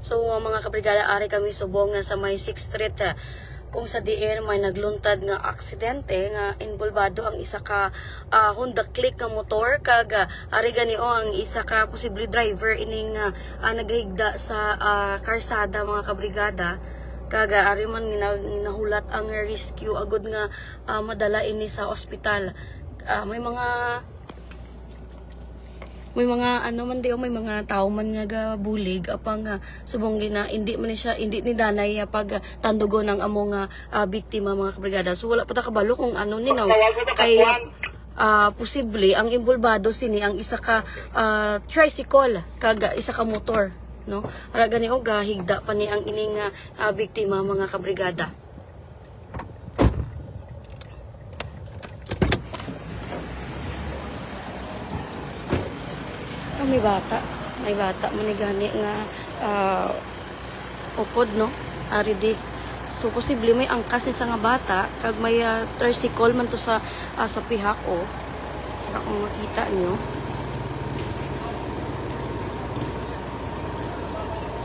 So mga kabrigada, ari kami subong nga sa may 6th Street kung sa diin may nagluntad nga aksidente nga involvado ang isa ka Honda Click nga motor kag ari gani ang isa ka posible driver ining naghigda sa karsada mga kabrigada. Kaga ari man ginahulat ang rescue agud nga madala ini sa ospital. May mga ano man may mga tao man nga bulig apang subong gina hindi ni danay pag tandugo ng among biktima mga kabrigada. So wala pa ta kabalo kung ano ni no kay posible ang involvado sini ang isa ka tricycle kag isa ka motor no. Ara gani higda pa ni ang ining biktima mga kabrigada. May bata manigani nga upod no ari di. So posible may angkas ni sa nga bata kag may tricycle man to sa pihak para kung makita nyo.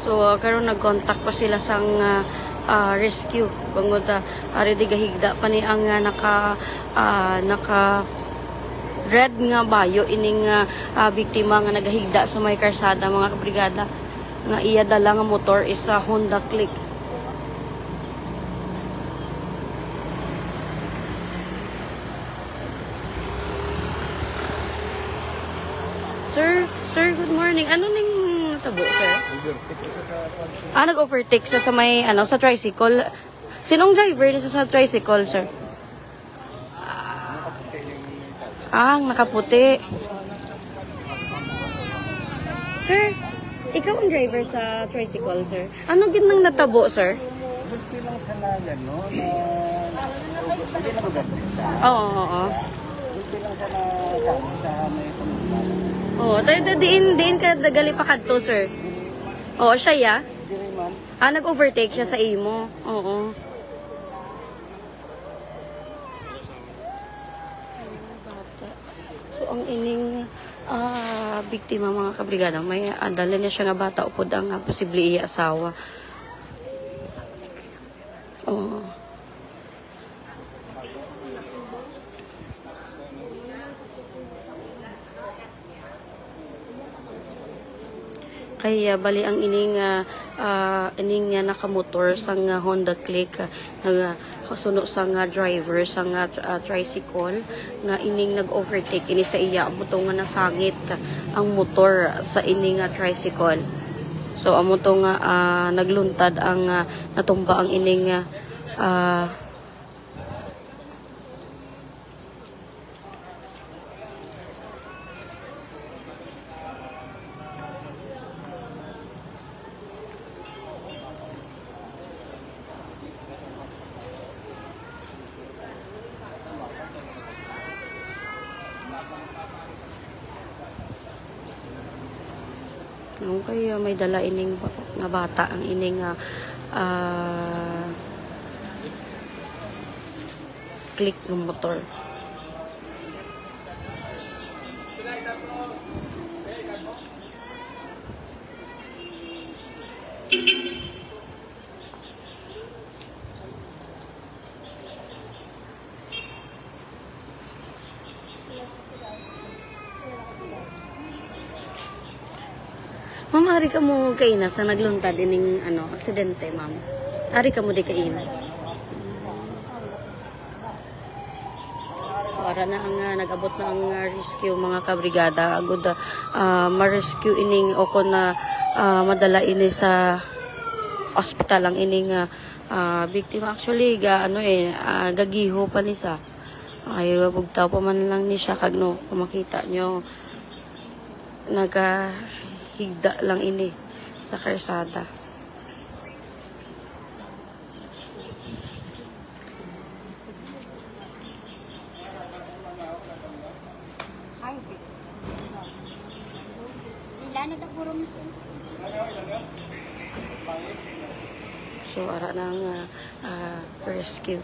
So karon nag-contact pa sila sang rescue bangod ari di gahigda pa ni ang naka red nga bayo ining biktima nga nagahigda sa may karsada mga kabrigada nga iya dala nga motor is Honda Click. Sir, good morning. Ano ning tabo, sir? Nag-overtake sa may sa tricycle. Sinong driver nisa sa tricycle, sir? Nakaputi. Sir, ikaw ang driver sa tricycle, sir. Ano ginang natabo, sir? Bulti lang sa nagan, no? Hindi na magalit sa... Oo. Bulti lang sa may pamilya. Oo, diin ka dagali pa kadto, sir. Oo, siya ya? Hindi man. Nag-overtake siya sa imo. Oo. So ang ining biktima mga kabrigada may dala niya siya nga bata upod ang posible iya asawa. Kaya bali ang ining nakamotor sang Honda Click suno sang driver sang tricycle nga ining nag-overtake ini sa iya amuto nga nasangit ang motor sa ining tricycle. So amuto nga nagluntad ang natumba ang ining kaya may dala ining nga bata ang ining Click ng motor. Ma'am, ari ka mo kaina sa nagluntad ining aksidente, ma'am. Ari ka mo di kaina. Para na ang nag-abot na ang rescue mga kabrigada. Agud ma-rescue ining o na madala ini sa ospital ang ining biktima. Actually gagiho pa ni sa. Ay bugtaw pa man lang ni siya kag no makita nyo higda lang ini sa karsada. So ara nang rescue.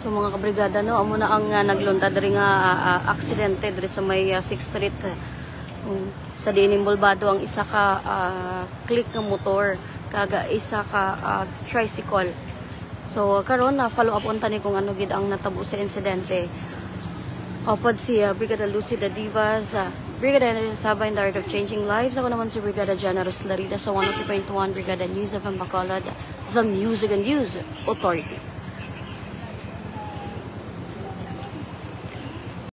So mga kabrigada no, amo na ang naglunda diri nga aksidente diri sa may 6th Street. Sa diining bulbado ang isa ka click nga motor kaga isa ka tricycle. So karon na follow up unta ni kung ano gid ang natabo sa insidente. Kapag si Brigada Lucy the Divas, Brigada Henry Sabay in the Art of Changing Lives. Ako naman si Brigada Jana Roslarida sa 103.1 Brigada News of Bacolod, the Music and News Authority.